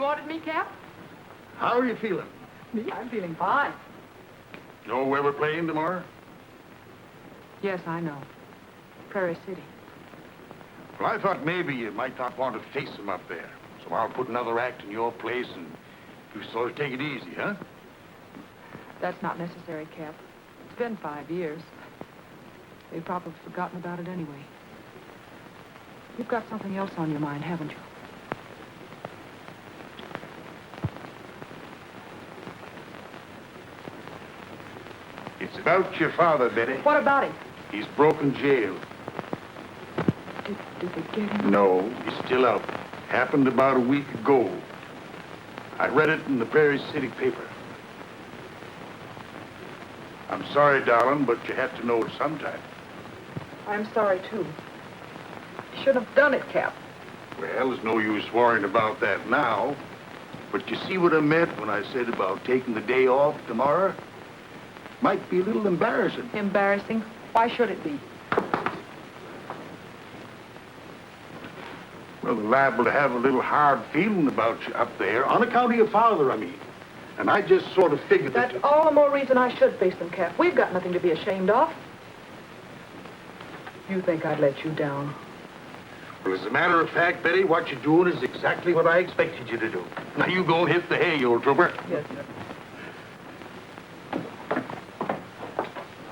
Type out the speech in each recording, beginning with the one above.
wanted me, Cap? How are you feeling? Me? I'm feeling fine. Know where we're playing tomorrow? Yes, I know. Prairie City. Well, I thought maybe you might not want to face them up there. So I'll put another act in your place and you sort of take it easy, huh? That's not necessary, Cap. It's been 5 years. They've probably forgotten about it anyway. You've got something else on your mind, haven't you? It's about your father, Betty. What about him? He's broken jail. Did they get him? No, he's still out. Happened about a week ago. I read it in the Prairie City paper. I'm sorry, darling, but you had to know it sometime. I'm sorry, too. You shouldn't have done it, Cap. Well, there's no use worrying about that now. But you see what I meant when I said about taking the day off tomorrow? Might be a little embarrassing. Embarrassing? Why should it be? Well, they're liable to have a little hard feeling about you up there, on account of your father, I mean. And I just sort of figured that... That's all the more reason I should face them, Cap. We've got nothing to be ashamed of. You think I'd let you down? Well, as a matter of fact, Betty, what you're doing is exactly what I expected you to do. Now, you go and hit the hay, you old trooper. Yes, sir.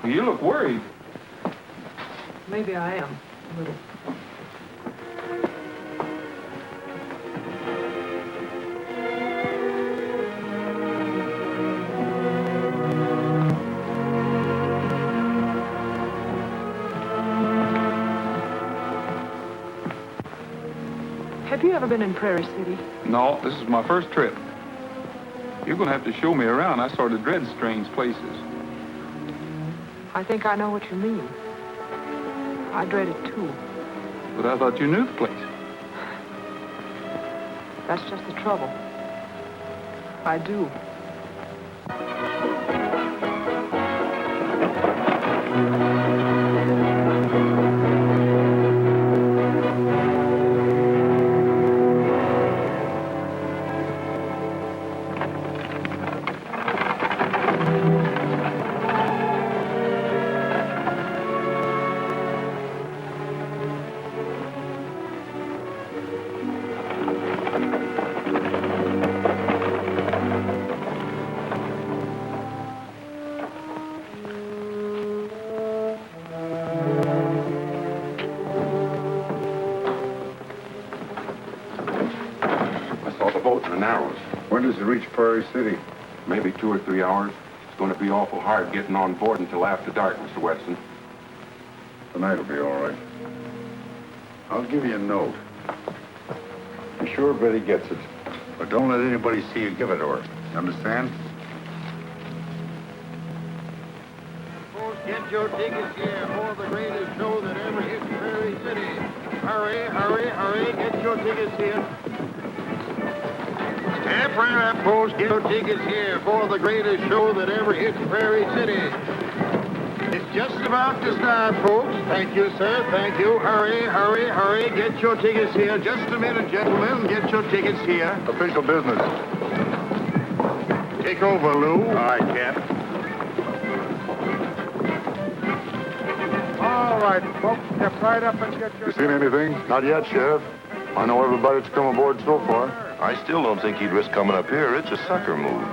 You look worried. Maybe I am, a little. Have you ever been in Prairie City? No, this is my first trip. You're going to have to show me around. I sort of dread strange places. I think I know what you mean. I dread it, too. But I thought you knew the place. That's just the trouble. I do. When does it reach Prairie City? Maybe 2 or 3 hours. It's going to be awful hard getting on board until after dark, Mr. Weston. Tonight will be all right. I'll give you a note. Be sure Betty gets it. But don't let anybody see you give it to her. Understand? Folks, get your tickets here for the greatest show that ever hit Prairie City. Hurry, hurry, hurry. Get your tickets here. Step right up, folks. Get your tickets here for the greatest show that ever hit Prairie City. It's just about to start, folks. Thank you, sir. Thank you. Hurry, hurry, hurry. Get your tickets here. Just a minute, gentlemen. Get your tickets here. Official business. Take over, Lou. All right, Cap. All right, folks, step right up and get your... You seen anything? Not yet, Sheriff. I know everybody that's come aboard so far. I still don't think he'd risk coming up here. It's a sucker move.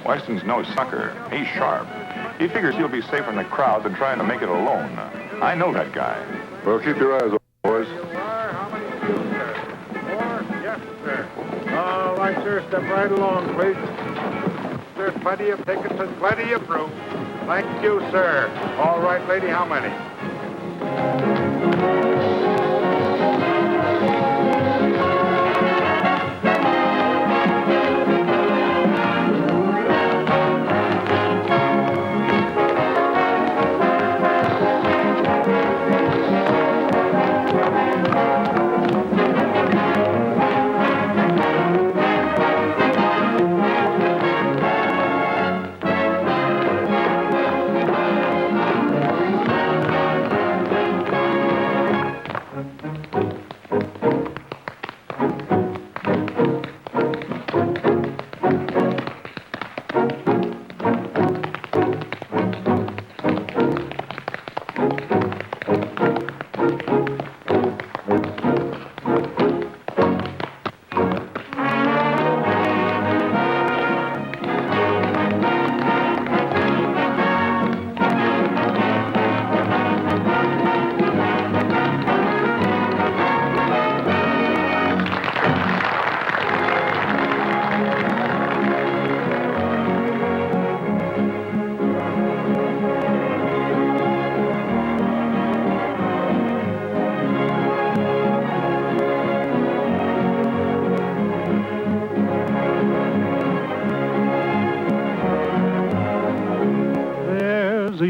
Weston's no sucker. He's sharp. He figures he'll be safer in the crowd than trying to make it alone. I know that guy. Well, keep your eyes open, boys. How many of you, sir? 4? Yes, sir. All right, sir, step right along, please. There's plenty of tickets and plenty of room. Thank you, sir. All right, lady, how many?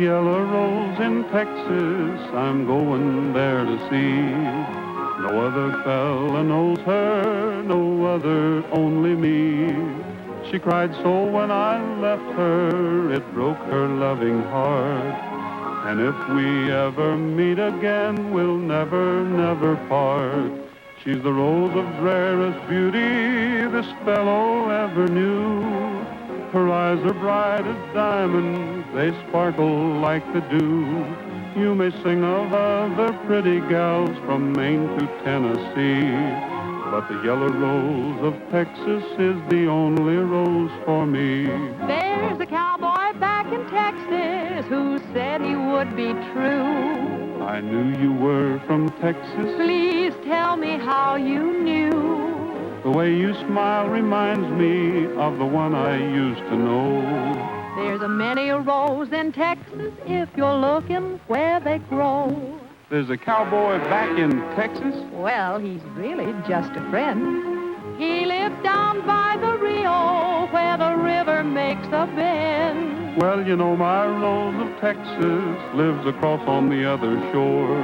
yellow rose in Texas, I'm going there to see. No other fella knows her, no other, only me. She cried so when I left her, it broke her loving heart. And if we ever meet again, we'll never, never part. She's the rose of rarest beauty this fellow ever knew. Her eyes are bright as diamonds, they sparkle like the dew. You may sing of other pretty gals from Maine to Tennessee, but the yellow rose of Texas is the only rose for me. There's a cowboy back in Texas who said he would be true. I knew you were from Texas. Please tell me how you knew. The way you smile reminds me of the one I used to know. There's a many a rose in Texas if you're looking where they grow. There's a cowboy back in Texas? Well, he's really just a friend. He lives down by the Rio where the river makes a bend. Well, you know, my rose of Texas lives across on the other shore.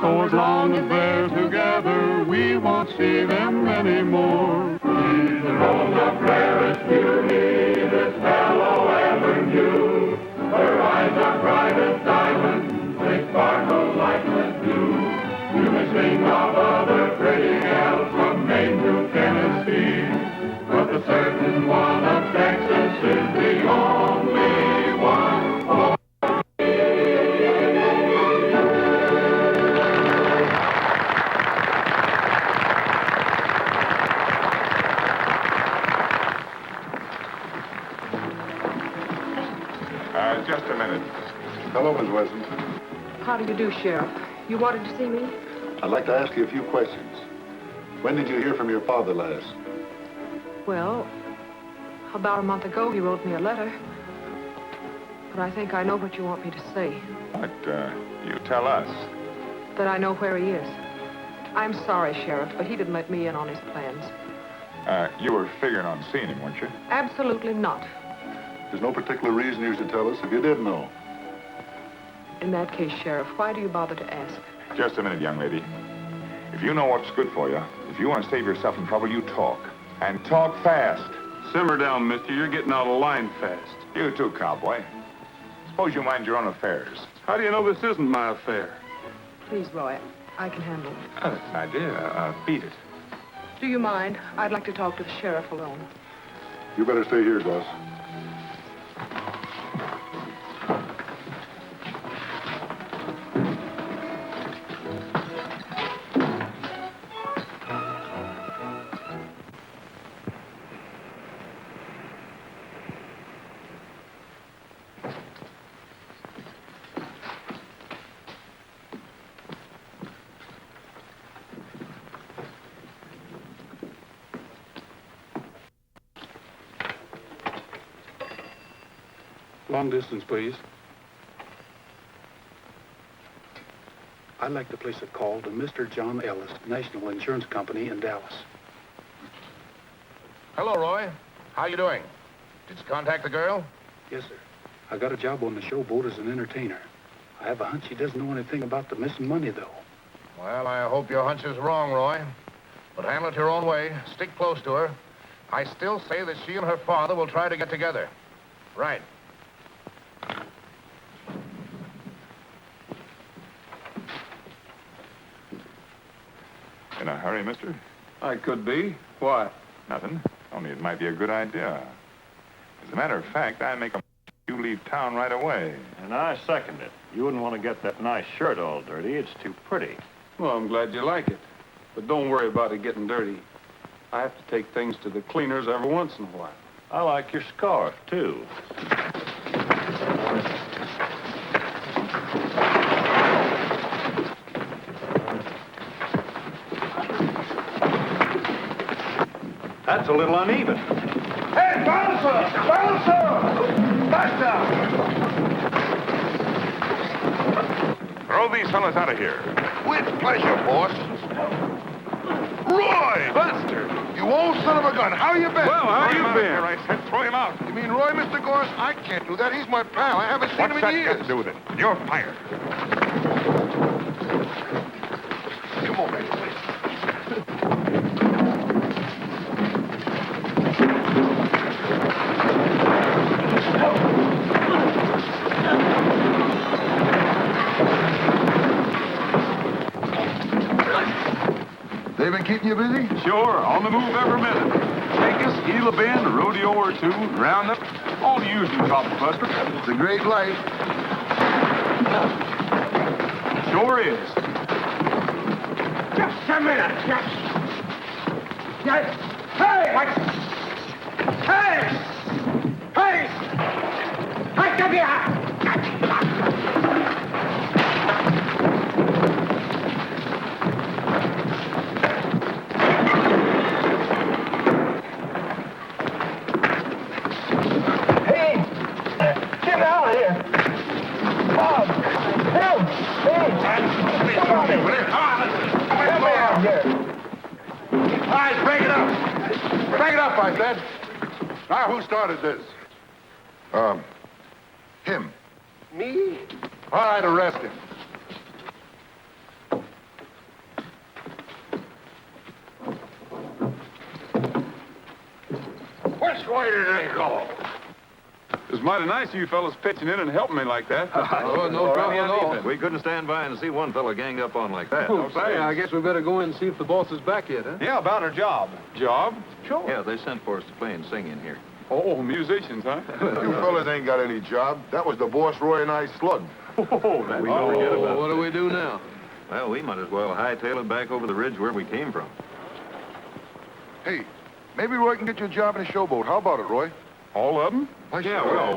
So as long as they're together, we won't see them anymore. She's the rose of rarest beauty this fellow ever knew. Her eyes are bright as diamonds, they sparkle like the dew. You may sing of other pretty gals from Maine to Tennessee, but the certain one of Texas is the only one for me. Just a minute. Hello, Miss Weston. How do you do, Sheriff? You wanted to see me? I'd like to ask you a few questions. When did you hear from your father last? Well, about a month ago, he wrote me a letter. But I think I know what you want me to say. What, you tell us. That I know where he is. I'm sorry, Sheriff, but he didn't let me in on his plans. You were figuring on seeing him, weren't you? Absolutely not. There's no particular reason you should tell us if you did know. In that case, Sheriff, why do you bother to ask? Just a minute, young lady. If you know what's good for you, if you want to save yourself from trouble, you talk. And talk fast. Simmer down, mister. You're getting out of line fast. You too, cowboy. Suppose you mind your own affairs. How do you know this isn't my affair? Please, Roy, I can handle it. Oh, that's an idea. Beat it. Do you mind? I'd like to talk to the sheriff alone. You better stay here, Goss. Long distance, please. I'd like to place a call to Mr. John Ellis, National Insurance Company in Dallas. Hello, Roy. How you doing? Did you contact the girl? Yes, sir. I got a job on the showboat as an entertainer. I have a hunch she doesn't know anything about the missing money, though. Well, I hope your hunch is wrong, Roy. But handle it your own way. Stick close to her. I still say that she and her father will try to get together. Right. In a hurry, mister? I could be. Why? Nothing. Only it might be a good idea. As a matter of fact, I make a you leave town right away. And I second it. You wouldn't want to get that nice shirt all dirty. It's too pretty. Well, I'm glad you like it. But don't worry about it getting dirty. I have to take things to the cleaners every once in a while. I like your scarf, too. That's a little uneven. Hey, bouncer! Bouncer! Back down! Throw these fellas out of here. With pleasure, boss. Roy! Buster! You old son of a gun. How you been? Well, how you been? Here, I said, throw him out. You mean Roy, Mr. Goss? I can't do that. He's my pal. I haven't seen What's him in that years. got to do with it? You're fired. Come on, baby. They've been keeping you busy? Sure, on the move every minute. Take us, heel a bend, a rodeo or two, roundup, all the usual copper buster. It's a great life. Sure is. Just a minute. Hey! What? Hey! Hey! Hey, come here! Get out of here! Bob! Help! Hey! Somebody! Help me out here! All right, break it up. Break it up, I said. Now, who started this? Him. Me? All right, arrest him. Which way did they go? It was mighty nice of you fellas pitching in and helping me like that. Oh, no problem at all. We couldn't stand by and see one fella ganged up on like that. Oh, say, I guess we better go in and see if the boss is back yet, huh? Yeah, about our job. Job? Sure. Yeah, they sent for us to play and sing in here. Oh, musicians, huh? You fellas ain't got any job. That was the boss Roy and I slugged. Oh, that We don't forget about What do we do now? Well, we might as well hightail it back over the ridge where we came from. Hey, maybe Roy can get you a job in a showboat. How about it, Roy? All of them? Yeah, well,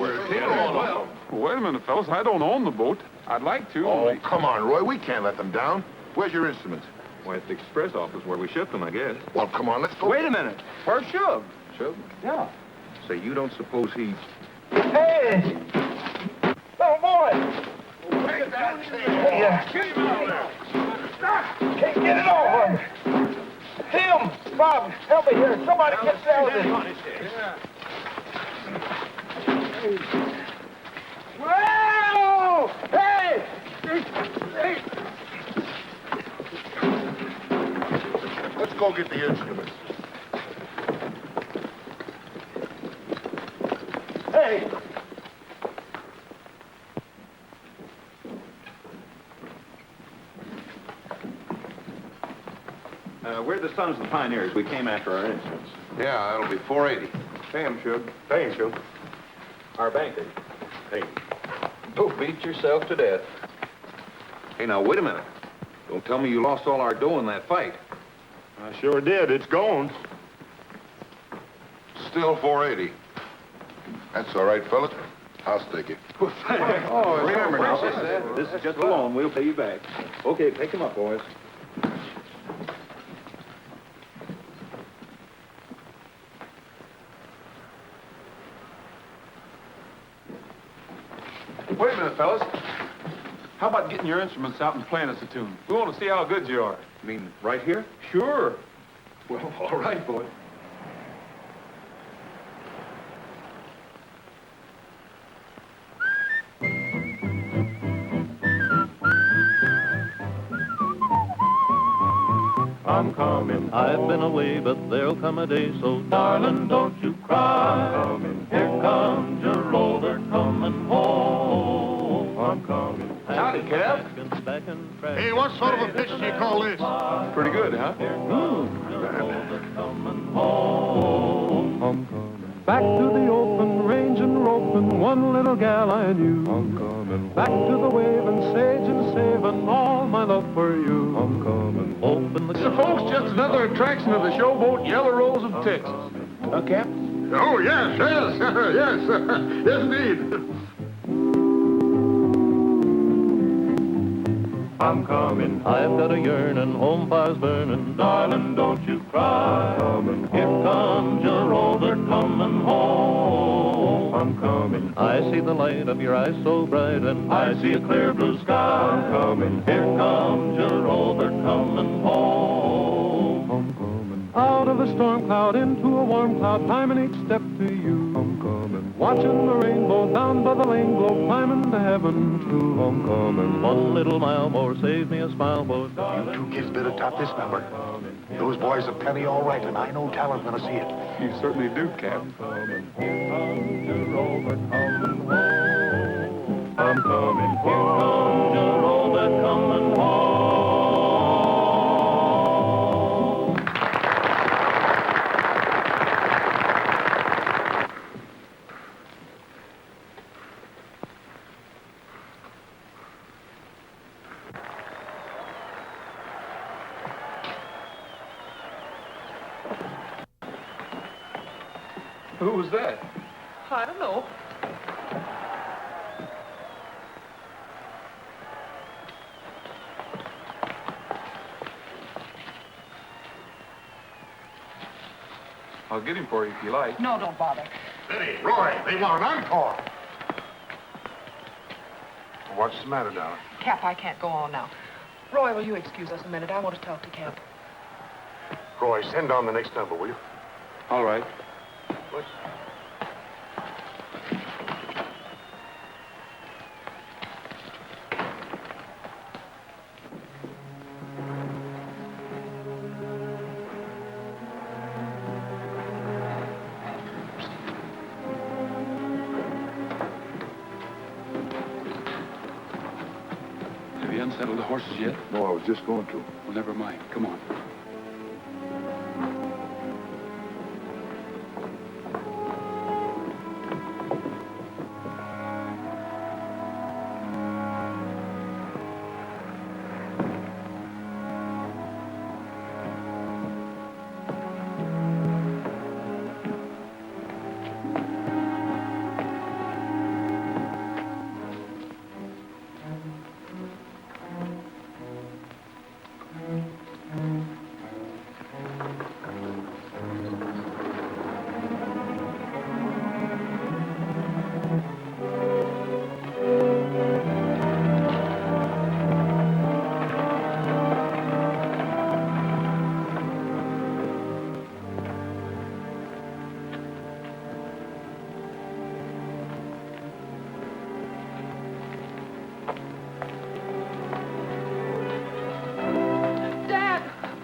Wait a minute, fellas. I don't own the boat. I'd like to. Oh, only- come on, Roy. We can't let them down. Where's your instruments? Why, at the express office where we shipped them, I guess. Well, come on, let's go. Wait a minute. Where's Shub? Shove? Yeah. Say, you don't suppose he... Hey! Oh, boy! Take that thing. Yeah. Get him out of there. Can't get it over. Tim! Bob, help me here. Somebody get down there. Whoa! Hey! Hey! Let's go get the instruments. Hey! We're the Sons of the Pioneers. We came after our instruments. Yeah, that'll be 480. Pay him, Shug. Pay him, Shug. Our banker. Hey. Don't beat yourself to death. Hey, now, wait a minute. Don't tell me you lost all our dough in that fight. I sure did. It's gone. Still 480. That's all right, fellas. I'll stick it. Oh, remember now, this is just a loan. We'll pay you back. Okay, pick him up, boys. Wait a minute, fellas. How about getting your instruments out and playing us a tune? We want to see how good you are. You mean right here? Sure. Well, all right, boy. I'm coming. I've been away, but there'll come a day, so darling, don't you cry. I'm coming. Here comes your roller coming home. I'm coming. Howdy, Cap. Hey, what sort of a pitch do you call this? Pretty good, huh? I'm coming. Back to the open range and roping, one little gal I knew. I'm coming. Back to the waving sage and saving all my love for you. I'm coming. Open the So, folks, just another attraction of the showboat Yellow Rose of Texas. Huh, Cap? Oh, yes, yes, yes, indeed. I'm coming. I've got a yearning, home fire's burning. Darling, don't you cry. I'm coming. Here comes your roller coming home. I'm coming. I see the light of your eyes so bright, and I see a clear blue sky. I'm coming. Here comes your roller coming home. I'm coming. Out of a storm cloud into a warm cloud, climbing each step to you. I'm coming. Watching the rainbow down by the lane glow, climbing to heaven too. I'm coming. One little mile more saves me a smile, boys. You two kids better top this number. Those boys have plenty all right, and I know Talon's gonna see it. You certainly do, Cap. I'm coming. Here comes your Robert coming home. I'm coming. Here comes your Robert coming home. Who was that? I don't know. I'll get him for you if you like. No, don't bother. Betty, Roy, they want an encore. What's the matter, darling? Cap, I can't go on now. Roy, will you excuse us a minute? I want to talk to Cap. Roy, send on the next number, will you? All right. Have you unsettled the horses yet? No, I was just going to. Well, never mind. Come on.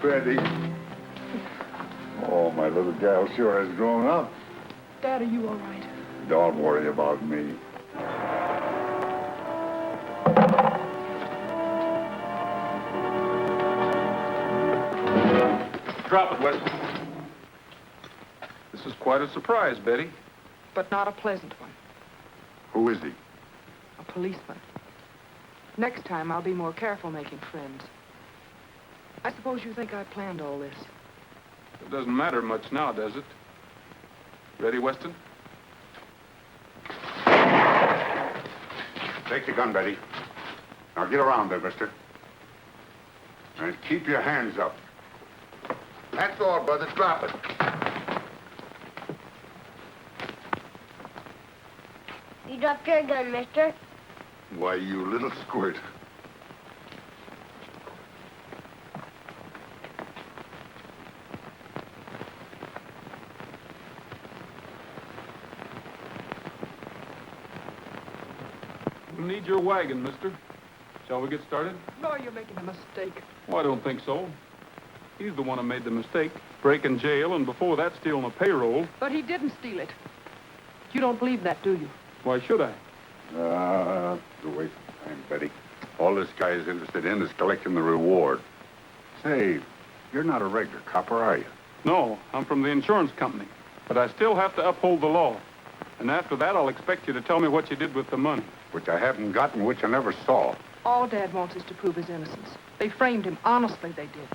Betty. Oh, my little gal sure has grown up. Dad, are you all right? Don't worry about me. Drop it, Weston. This is quite a surprise, Betty. But not a pleasant one. Who is he? A policeman. Next time, I'll be more careful making friends. I suppose you think I planned all this. It doesn't matter much now, does it? Ready, Weston? Take the gun, Betty. Now get around there, mister. And keep your hands up. That's all, brother. Drop it. You dropped your gun, mister. Why, you little squirt. We'll need your wagon, mister. Shall we get started? No, you're making a mistake. Oh, I don't think so. He's the one who made the mistake, breaking jail, and before that, stealing a payroll. But he didn't steal it. You don't believe that, do you? Why should I? The waste of time, Betty. All this guy is interested in is collecting the reward. Say, you're not a regular copper, are you? No, I'm from the insurance company. But I still have to uphold the law. And after that, I'll expect you to tell me what you did with the money. Which I haven't gotten, which I never saw. All Dad wants is to prove his innocence. They framed him. Honestly, they did.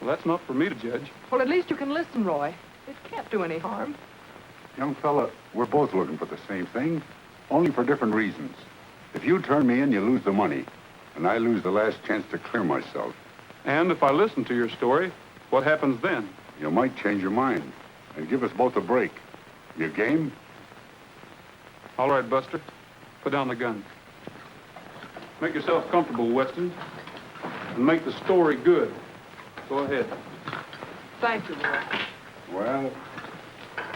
Well, that's not for me to judge. Well, at least you can listen, Roy. It can't do any harm. Young fella, we're both looking for the same thing, only for different reasons. If you turn me in, you lose the money, and I lose the last chance to clear myself. And if I listen to your story, what happens then? You might change your mind and give us both a break. You game? All right, Buster. Put down the gun. Make yourself comfortable, Weston, and make the story good. Go ahead. Thank you, Roy. Well,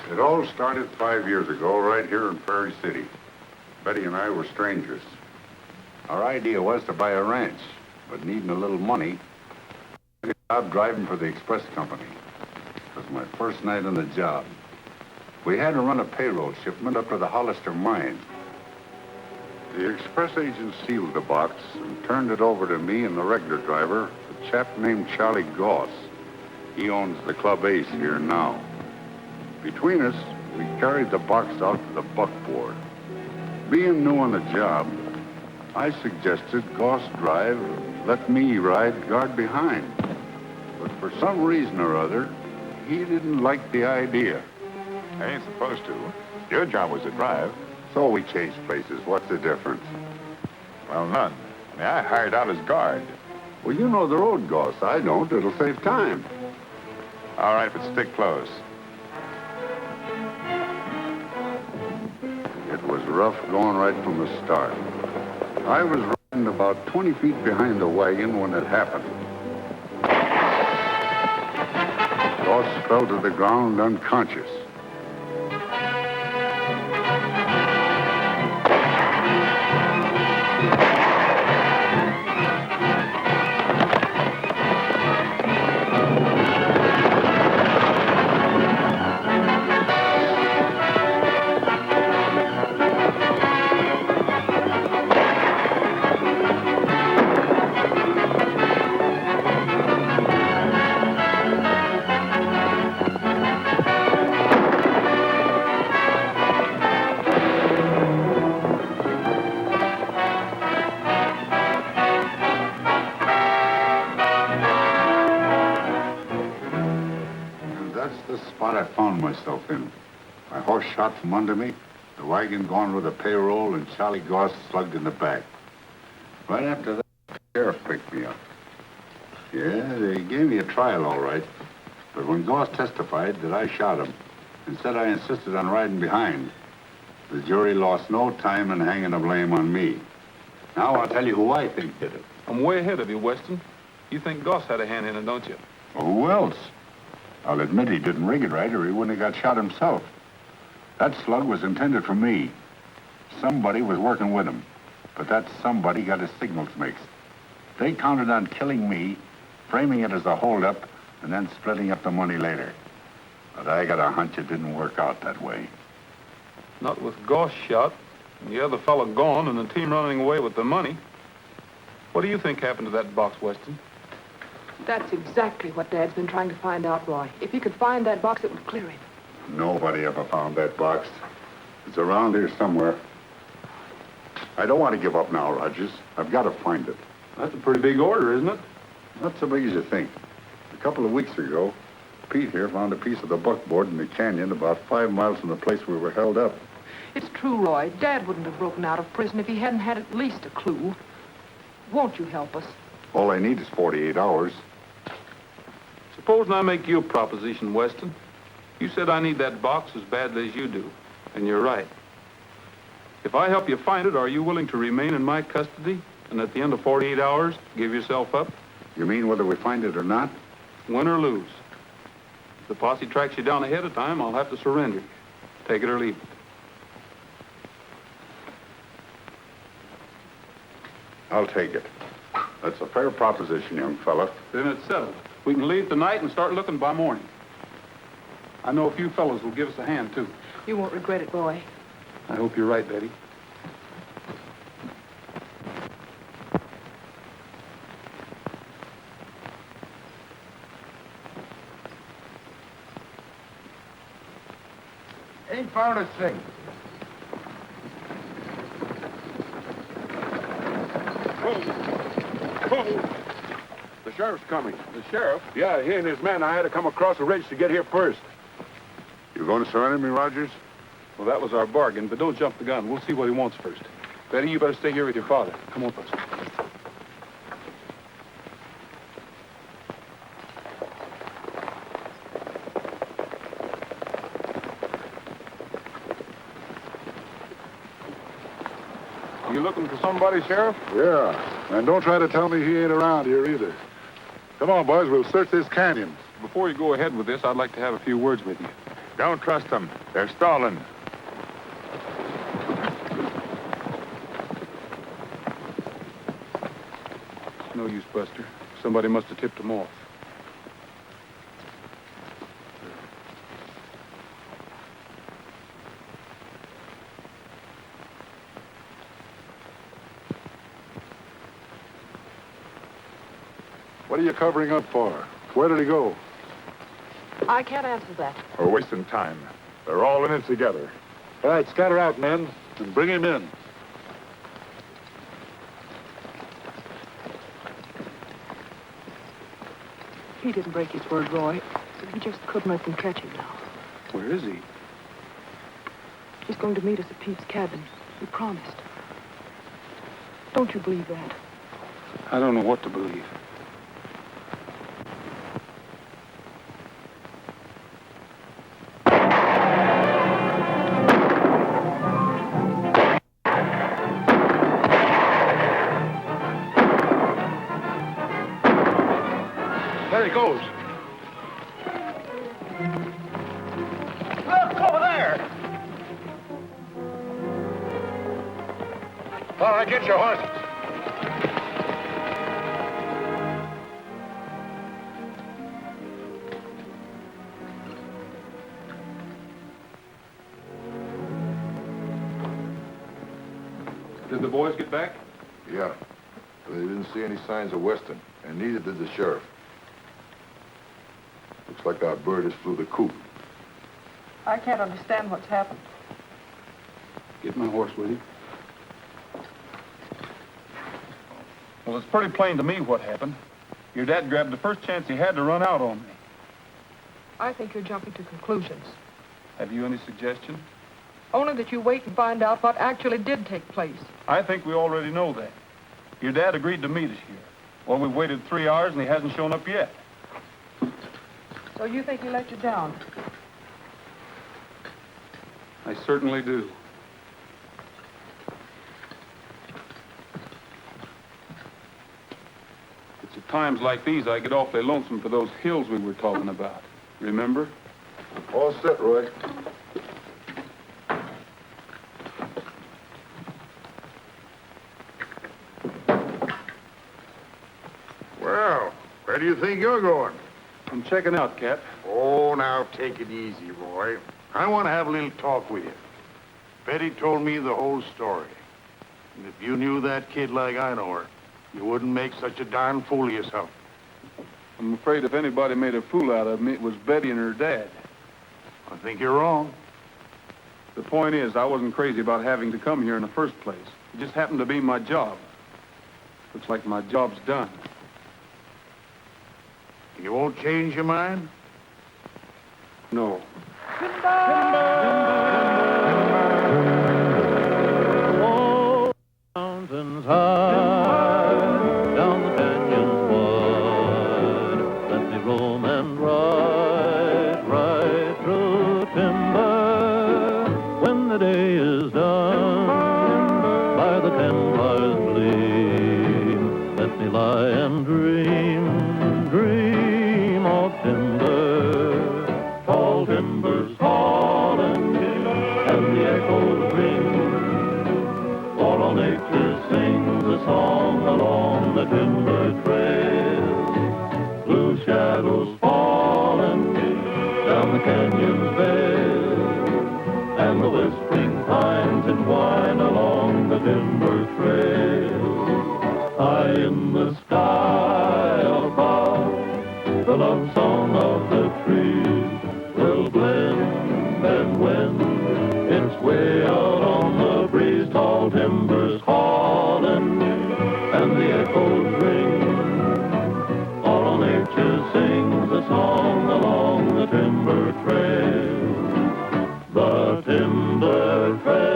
it all started 5 years ago right here in Prairie City. Betty and I were strangers. Our idea was to buy a ranch, but needing a little money, I got a job driving for the express company. It was my first night on the job. We had to run a payroll shipment up to the Hollister mine. The express agent sealed the box and turned it over to me and the regular driver, a chap named Charley Goss. He owns the Club Ace here now. Between us, we carried the box out to the buckboard. Being new on the job, I suggested Goss drive, let me ride guard behind. But for some reason or other, he didn't like the idea. I ain't supposed to. Your job was to drive. So we changed places. What's the difference? Well, none. I hired out as guard. Well, you know the road, Goss. I don't. It'll save time. All right, but stick close. It was rough going right from the start. I was riding about 20 feet behind the wagon when it happened. Goss fell to the ground unconscious. I found myself in. My horse shot from under me, the wagon gone with the payroll, and Charley Goss slugged in the back. Right after that, the sheriff picked me up. Yeah, they gave me a trial, all right. But when Goss testified that I shot him and said I insisted on riding behind, the jury lost no time in hanging the blame on me. Now I'll tell you who I think did it. I'm way ahead of you, Weston. You think Goss had a hand in it, don't you? Well, who else? I'll admit he didn't rig it right, or he wouldn't have got shot himself. That slug was intended for me. Somebody was working with him, but that somebody got his signals mixed. They counted on killing me, framing it as a holdup, and then splitting up the money later. But I got a hunch it didn't work out that way. Not with Goss shot, and the other fellow gone, and the team running away with the money. What do you think happened to that box, Weston? That's exactly what Dad's been trying to find out, Roy. If he could find that box, it would clear him. Nobody ever found that box. It's around here somewhere. I don't want to give up now, Rogers. I've got to find it. That's a pretty big order, isn't it? Not so big as you think. A couple of weeks ago, Pete here found a piece of the buckboard in the canyon about 5 miles from the place we were held up. It's true, Roy. Dad wouldn't have broken out of prison if he hadn't had at least a clue. Won't you help us? All I need is 48 hours. Supposing I make you a proposition, Weston. You said I need that box as badly as you do, and you're right. If I help you find it, are you willing to remain in my custody and at the end of 48 hours, give yourself up? You mean whether we find it or not? Win or lose. If the posse tracks you down ahead of time, I'll have to surrender. Take it or leave it. I'll take it. That's a fair proposition, young fella. Then it's settled. We can leave tonight and start looking by morning. I know a few fellows will give us a hand, too. You won't regret it, Roy. I hope you're right, Betty. Ain't found a thing. The sheriff's coming. The sheriff? Yeah, he and his men. I had to come across the ridge to get here first. You going to surrender me, Rogers? Well, that was our bargain, but don't jump the gun. We'll see what he wants first. Betty, you better stay here with your father. Come on, first. You looking for somebody, Sheriff? Yeah. And don't try to tell me he ain't around here either. Come on, boys. We'll search this canyon. Before you go ahead with this, I'd like to have a few words with you. Don't trust them. They're stalling. No use, Buster. Somebody must have tipped them off. What are you covering up for? Where did he go? I can't answer that. We're wasting time. They're all in it together. All right, scatter out, men, and bring him in. He didn't break his word, Roy. But he just couldn't let them catch him now. Where is he? He's going to meet us at Pete's cabin. He promised. Don't you believe that? I don't know what to believe. There he goes. Look, over there! All right, get your horses. Did the boys get back? Yeah. They didn't see any signs of Weston, and neither did the sheriff. Looks like our bird has flew the coop. I can't understand what's happened. Get my horse with you. Well, it's pretty plain to me what happened. Your dad grabbed the first chance he had to run out on me. I think you're jumping to conclusions. Have you any suggestion? Only that you wait and find out what actually did take place. I think we already know that. Your dad agreed to meet us here. Well, we've waited 3 hours and he hasn't shown up yet. So you think he let you down? I certainly do. It's at times like these I get awfully lonesome for those hills we were talking about. Remember? All set, Roy. Well, where do you think you're going? I'm checking out, Cap. Oh, now take it easy, Roy. I want to have a little talk with you. Betty told me the whole story. And if you knew that kid like I know her, you wouldn't make such a darn fool of yourself. I'm afraid if anybody made a fool out of me, it was Betty and her dad. I think you're wrong. The point is, I wasn't crazy about having to come here in the first place. It just happened to be my job. Looks like my job's done. You won't change your mind? No. Mountains high, down the canyons wide, let me roam and ride through timber. When the day is done, by the Templars gleam, let me lie and dream of timber, tall timbers calling, and the echoes ring. For all nature sings a song along the timber trail. Blue shadows falling down the canyon's vale, and the whispering pines entwine along the timber trail. High in the sky above, the love song of the trees will blend, and when it's way out on the breeze, tall timbers calling, and the echoes ring. All nature sings a song along the timber trail. The timber trail.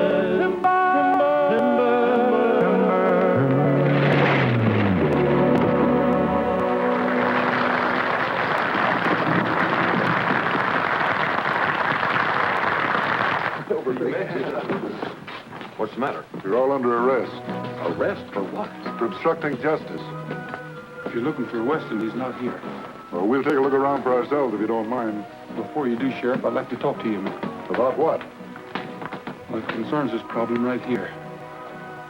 What's the matter? You're all under arrest. Arrest for what? For obstructing justice. If you're looking for Weston, he's not here. Well, we'll take a look around for ourselves, if you don't mind. Before you do, Sheriff, I'd like to talk to you a minute. About what? Well, it concerns this problem right here.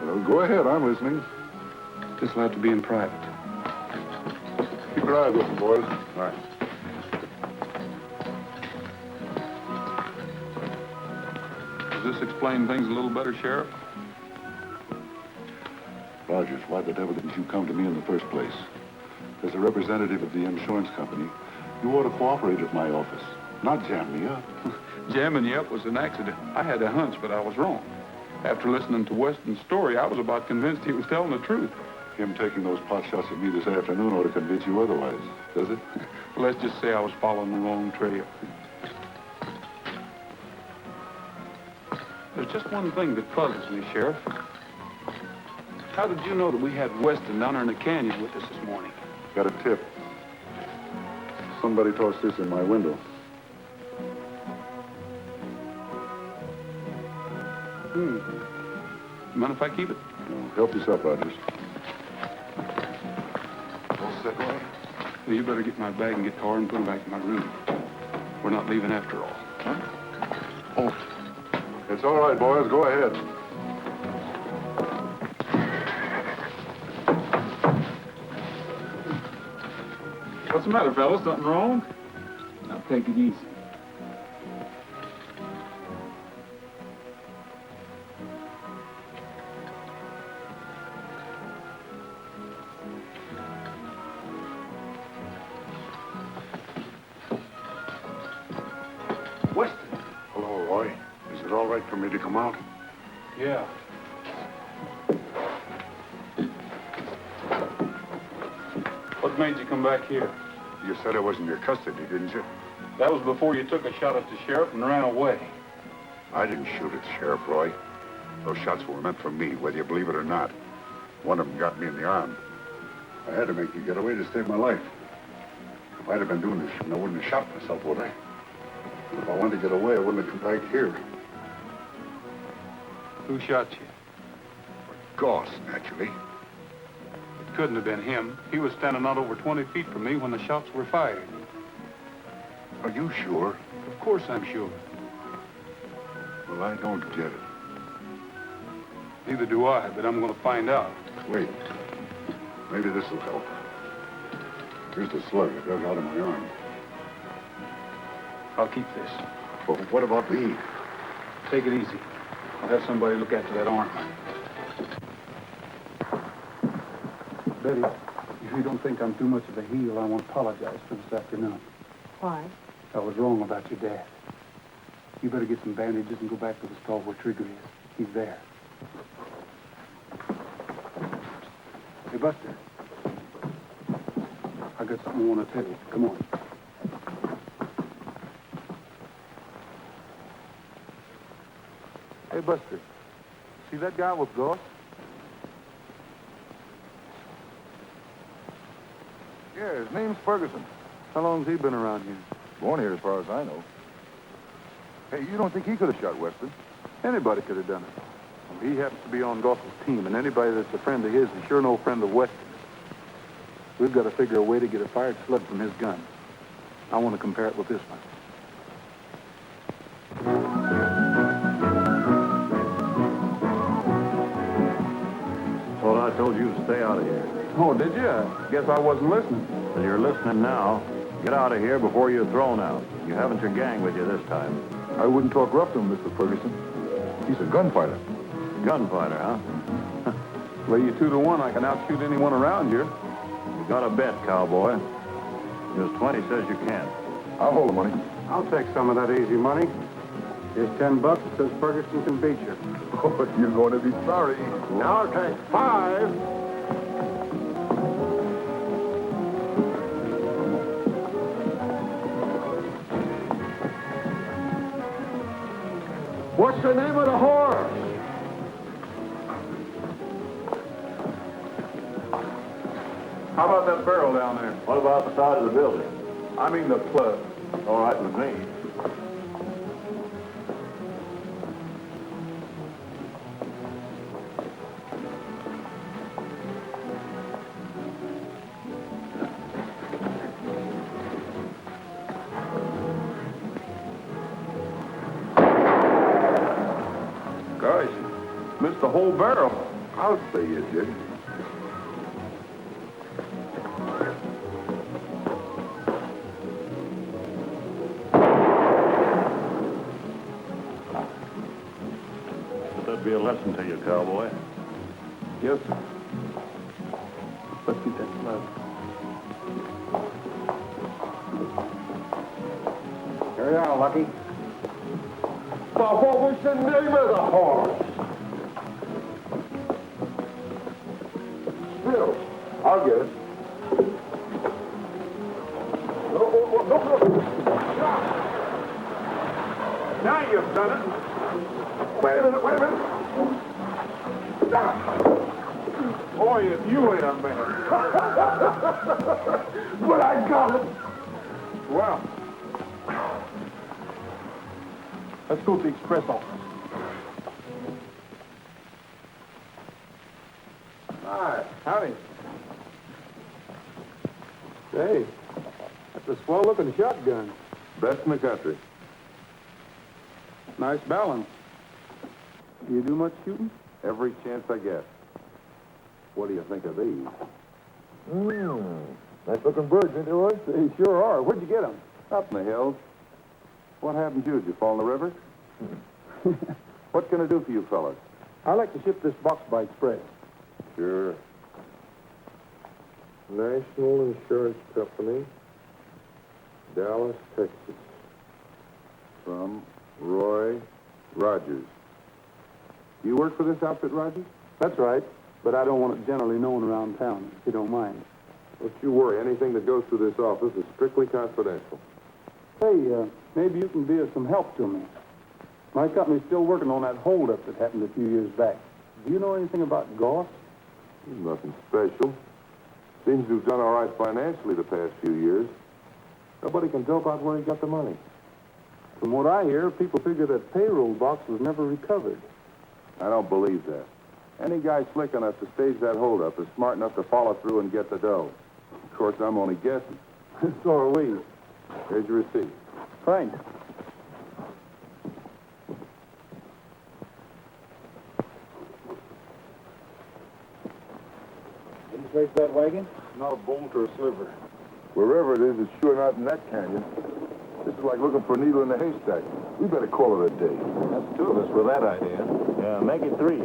Well, go ahead. I'm listening. This will have to be in private. Keep your eyes open, boys. All right. Does this explain things a little better, Sheriff? Rogers, why the devil didn't you come to me in the first place? As a representative of the insurance company, you ought to cooperate at my office, not jam me up. Jamming you up was an accident. I had a hunch, but I was wrong. After listening to Weston's story, I was about convinced he was telling the truth. Him taking those pot shots at me this afternoon ought to convince you otherwise, does it? Well, let's just say I was following the wrong trail. There's just one thing that puzzles me, Sheriff. How did you know that we had Weston down there in the canyon with us this morning? Got a tip. Somebody tossed this in my window. Mind if I keep it? No, help yourself, Rogers. All set, Roy? Well, you better get my bag and guitar and put them back in my room. We're not leaving after all. Huh? Oh. It's all right, boys. Go ahead. What's the matter, fellas? Something wrong? Now, take it easy. Weston. Hello, Roy. Is it all right for me to come out? Yeah. What made you come back here? You said I was in your custody, didn't you? That was before you took a shot at the sheriff and ran away. I didn't shoot at the sheriff, Roy. Those shots were meant for me, whether you believe it or not. One of them got me in the arm. I had to make you get away to save my life. If I'd have been doing this shooting, I wouldn't have shot myself, would I? If I wanted to get away, I wouldn't have come back here. Who shot you? Goss, naturally. It couldn't have been him. He was standing not over 20 feet from me when the shots were fired. Are you sure? Of course I'm sure. Well, I don't get it. Neither do I, but I'm going to find out. Wait. Maybe this will help. Here's the slug I dug out of my arm. I'll keep this. Well, what about me? Take it easy. I'll have somebody look after that arm. Betty, if you don't think I'm too much of a heel, I want to apologize for this afternoon. Why? I was wrong about your dad. You better get some bandages and go back to the stall where Trigger is. He's there. Hey, Buster. I got something I want to tell you. Come on. Hey, Buster. See that guy with Goss? Yeah, his name's Ferguson. How long's he been around here? Born here, as far as I know. Hey, you don't think he could have shot Weston? Anybody could have done it. He happens to be on Goss's team, and anybody that's a friend of his is sure no friend of Weston's. We've got to figure a way to get a fired slug from his gun. I want to compare it with this one. Well, I told you to stay out of here. Oh, did you? I guess I wasn't listening. Well, you're listening now. Get out of here before you're thrown out. You haven't your gang with you this time. I wouldn't talk rough to him, Mr. Ferguson. He's a gunfighter. Gunfighter, huh? Well, you 2 to 1, I can outshoot anyone around here. You got a bet, cowboy. Just 20 says you can't. I'll hold the money. I'll take some of that easy money. Here's $10 that says Ferguson can beat you. Oh, you're going to be sorry. Now I'll take 5. What's the name of the horse? How about that barrel down there? What about the side of the building? I mean the plug. All right with me. Missed the whole barrel. I'll say you did. Let that be a lesson to you, cowboy. Yes, sir. Let's get that slug. Carry on, Lucky. But what was the name of the horse? Bill, I'll get it. No. Now you've done it. Wait a minute. Boy, if you ain't a man. But I got it. Well, let's go to the express office. Hi. Howdy. Hey, that's a swell-looking shotgun. Best in the country. Nice balance. Do you do much shooting? Every chance I get. What do you think of these? Nice-looking birds, ain't they, Roy? They sure are. Where'd you get them? Up in the hills. What happened to you? Did you fall in the river? What can I do for you fellas? I'd like to ship this box by express. Sure. National Insurance Company, Dallas, Texas. From Roy Rogers. You work for this outfit, Rogers? That's right, but I don't want it generally known around town, if you don't mind. Don't you worry. Anything that goes through this office is strictly confidential. Hey, maybe you can be of some help to me. My company's still working on that holdup that happened a few years back. Do you know anything about Goss? Nothing special. Seems to have done all right financially the past few years. Nobody can tell about where he got the money. From what I hear, people figure that payroll box was never recovered. I don't believe that. Any guy slick enough to stage that holdup is smart enough to follow through and get the dough. Of course, I'm only guessing. So are we. Here's your receipt. Thanks. Did you trace that wagon? Not a bolt or a sliver. Wherever it is, it's sure not in that canyon. This is like looking for a needle in a haystack. We better call it a day. That's two of us with that idea. Yeah, make it 3.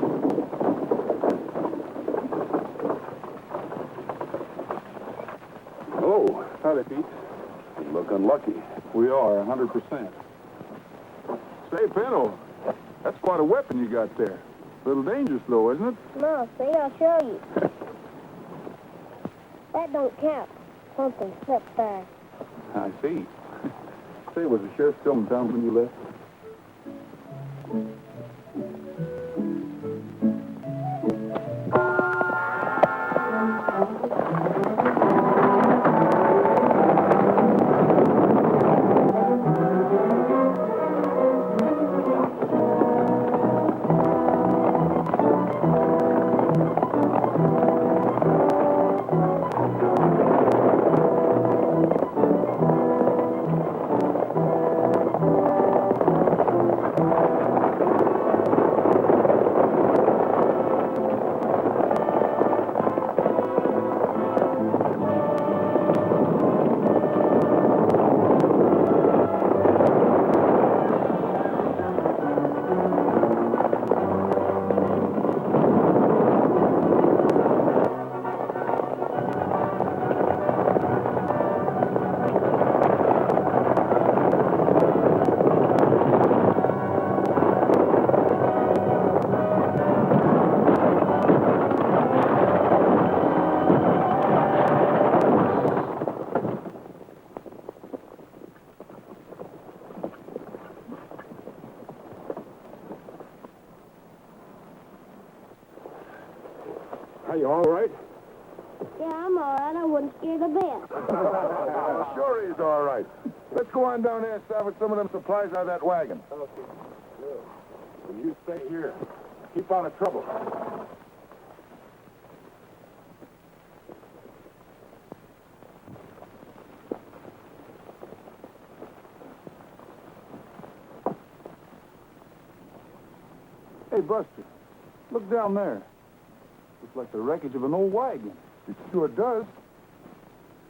Hello. Howdy, Pete. You look unlucky. We are, 100%. Say, Pinto, that's quite a weapon you got there. A little dangerous, though, isn't it? No, see, I'll show you. That don't count. Something slipped there. I see. Say, was the sheriff still in town when you left? Are you all right? Yeah, I'm all right. I wasn't scared a bit. Sure he's all right. Let's go on down there and salvage some of them supplies out of that wagon. Okay. Good. You stay here. Keep out of trouble. Hey, Buster, Look down there. Looks like the wreckage of an old wagon. It sure does.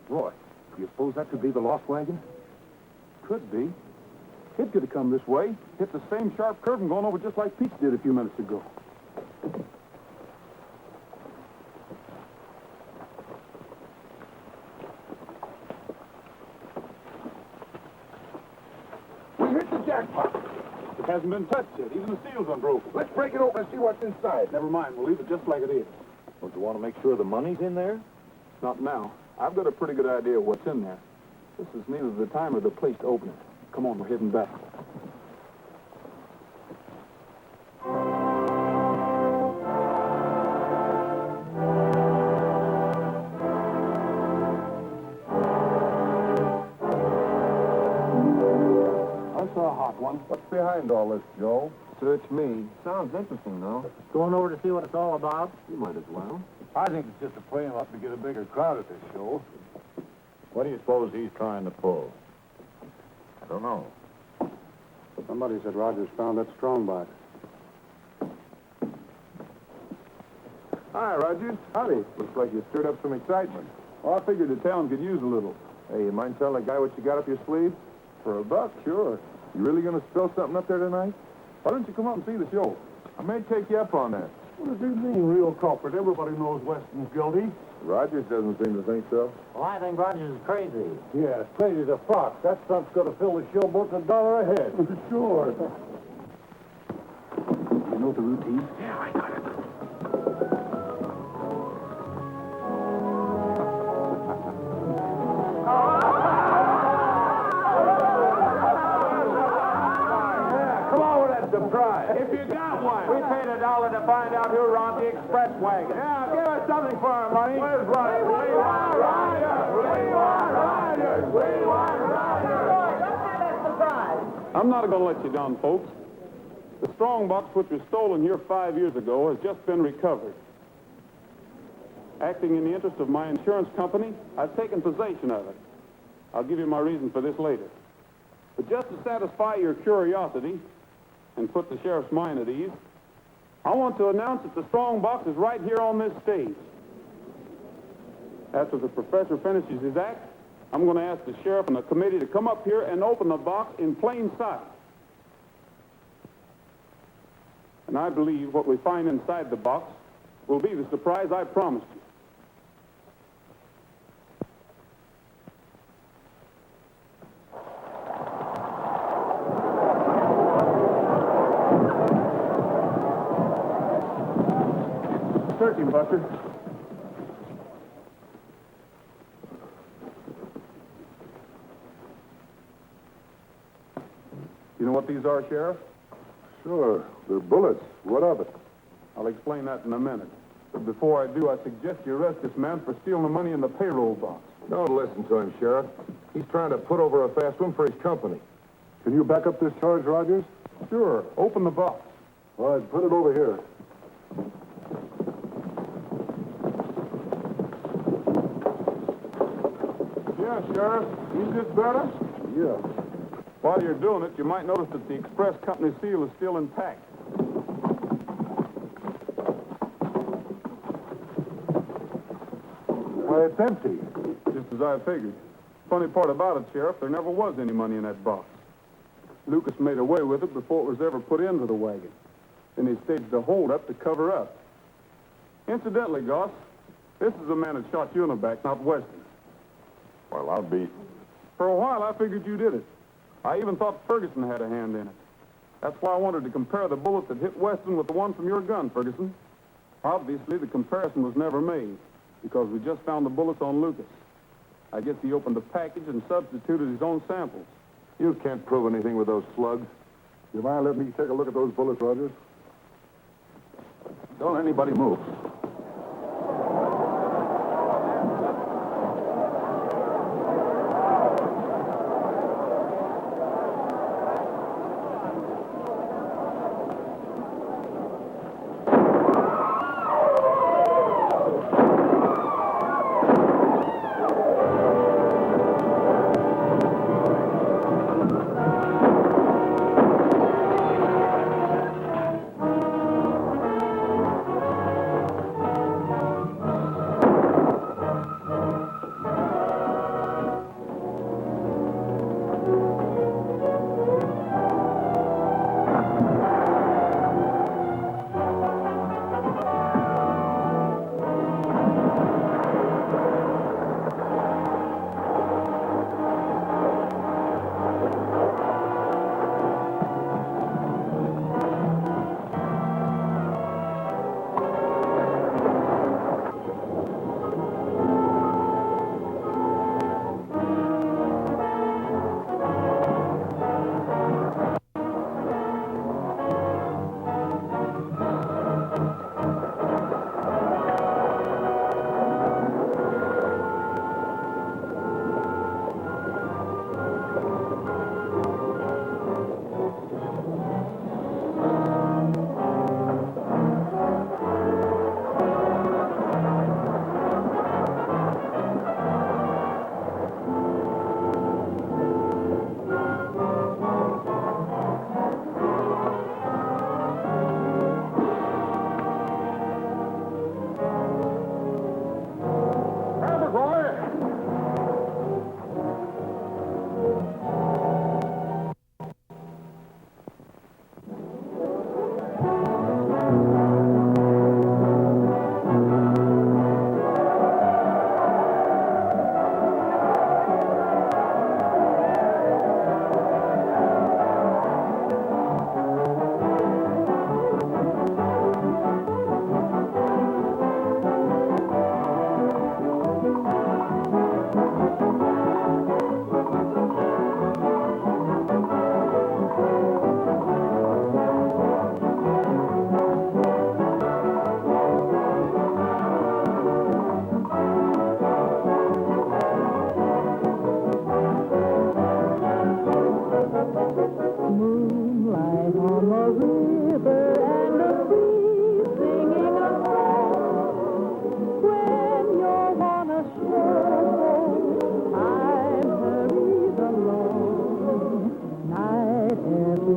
Roy, do you suppose that could be the lost wagon? Could be. It could have come this way. Hit the same sharp curve and gone over just like Pete did a few minutes ago. We hit the jackpot. It hasn't been touched yet. Even the seal's unbroken. Let's break it open and see what's inside. Never mind. We'll leave it just like it is. Don't you want to make sure the money's in there? Not now. I've got a pretty good idea of what's in there. This is neither the time or the place to open it. Come on, we're heading back. That's a hot one. What's behind all this, Joe? Search me. Sounds interesting, though. Going over to see what it's all about? You might as well. I think it's just a play-off to get a bigger crowd at this show. What do you suppose he's trying to pull? I don't know. Somebody said Rogers found that strong box. Hi, Rogers. Howdy. Looks like you stirred up some excitement. Well, I figured the town could use a little. Hey, you mind telling the guy what you got up your sleeve? For $1, sure. You really going to spill something up there tonight? Why don't you come up and see the show? I may take you up on that. What does it mean, real culprit? Everybody knows Weston's guilty. Rogers doesn't seem to think so. Well, I think Rogers is crazy. Yeah, crazy as a fox. That stunt's going to fill the showboat $1 a head. Sure. You know the routine? Yeah, I got it. Come on with that surprise. If you got one. We paid $1 to find out who robbed the express wagon. Yeah, give us something for our money. Where's Rogers? We want Rogers! We want Rogers! We want Rogers! Let's have that surprise. I'm not going to let you down, folks. The strong box, which was stolen here 5 years ago, has just been recovered. Acting in the interest of my insurance company, I've taken possession of it. I'll give you my reason for this later. But just to satisfy your curiosity and put the sheriff's mind at ease, I want to announce that the strong box is right here on this stage. After the professor finishes his act, I'm going to ask the sheriff and the committee to come up here and open the box in plain sight. And I believe what we find inside the box will be the surprise I promised you. Search him, Buster. You know what these are, Sheriff? Sure. They're bullets. What of it? I'll explain that in a minute. But before I do, I suggest you arrest this man for stealing the money in the payroll box. Don't listen to him, Sheriff. He's trying to put over a fast one for his company. Can you back up this charge, Rogers? Sure. Open the box. All right, put it over here. Yeah, Sheriff. Is this better? Yeah. While you're doing it, you might notice that the express company seal is still intact. Why, it's empty. Just as I figured. Funny part about it, Sheriff, there never was any money in that box. Lucas made away with it before it was ever put into the wagon. Then he staged a holdup to cover up. Incidentally, Goss, this is the man that shot you in the back, not Weston. Well, I'll be... For a while, I figured you did it. I even thought Ferguson had a hand in it. That's why I wanted to compare the bullet that hit Weston with the one from your gun, Ferguson. Obviously, the comparison was never made, because we just found the bullets on Lucas. I guess he opened the package and substituted his own samples. You can't prove anything with those slugs. You mind letting me take a look at those bullets, Rogers? Don't let anybody move.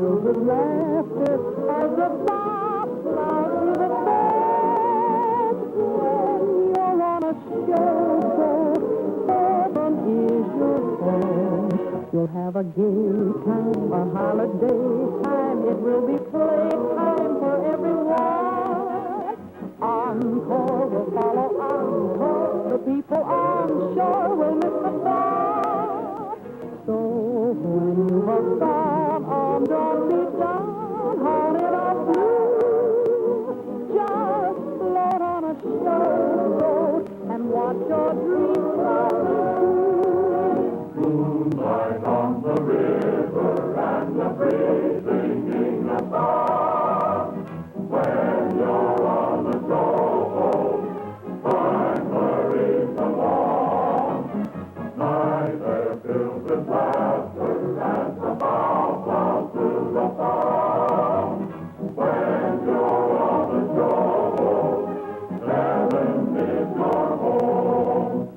filled with laughter as the bob flies through the bed. When you're on a showboat, heaven is your home. You'll have a gay time, a holiday time. It will be playtime for everyone. Encore will follow encore. The people on shore will miss the fun. So when you are gone, oh, don't be downhearted or blue. Just float on a showboat and watch your dreams come true. Moonlight on the river and the breeze singing a song. When you're on the showboat, time hurries along. Night air filled with laughter as the bow plows through the song. When you're on the showboat, heaven is your home.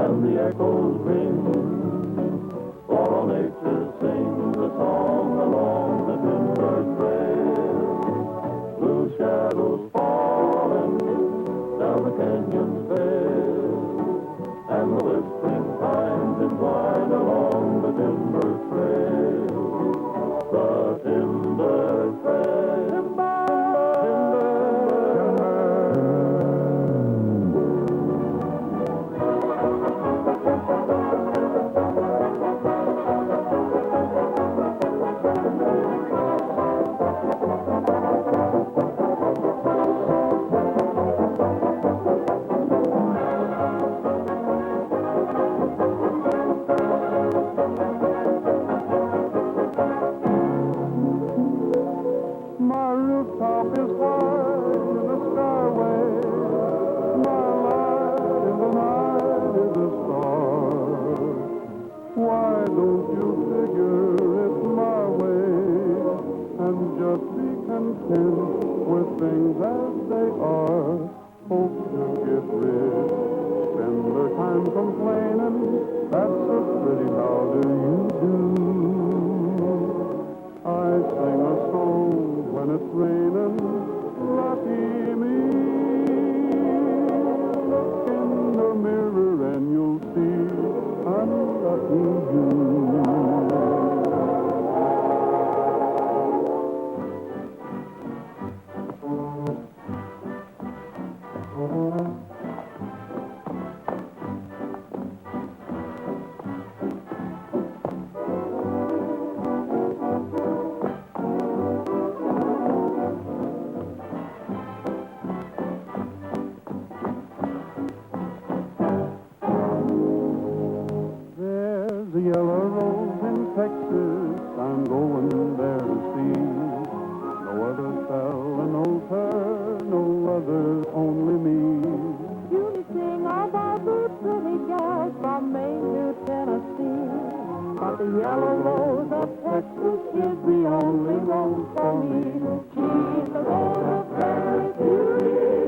And the echoes ring, for all nature sings a song along the timber trail. Blue shadows falling down the canyon's vale, and the whispering pines entwine along the timber trail. The timber trail. My rooftop is white in the skyway. My light in the night is a star. Why don't you figure it's my way and just be content with things as they are? Folks who get rich spend their time complaining. That's so pretty, how do you do? I sing a song when it's raining, lucky me. Look in the mirror and you'll see I'm lucky you. There's a yellow rose in Texas I'm going there to see. No other fella knows her, no other, only me. You sing about the pretty gals from Maine to Tennessee. But the yellow rose of Texas is the only rose for me. She's the rose of Paris beauty.